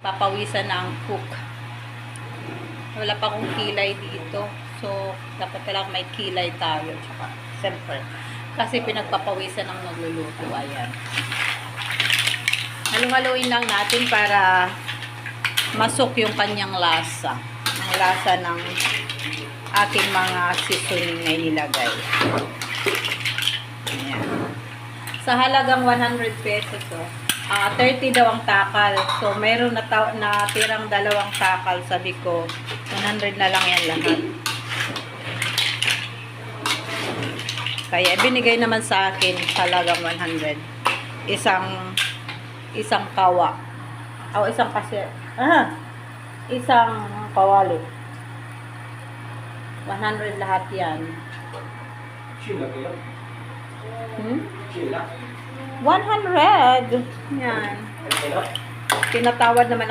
papawisan na ang cook. Wala pa akong kilay dito. So, dapat lang may kilay tayo. Tsaka, siyempre, kasi pinagpapawisan ang nagluluto. Ayan. Halu-haluin lang natin para masok yung kanyang lasa. Ang lasa ng aking mga seasoning na inilagay. Ayan. Sa halagang 100 pesos, 30 daw ang takal. So, mayroon na tirang 2 takal. Sabi ko, 100 na lang yan lahat. Kaya, binigay naman sa akin halagang 100. Isang kawa. O, isang kasi. Isang kawali. 100 lahat yan. Chila kayo? 100. Yan. Tinatawad naman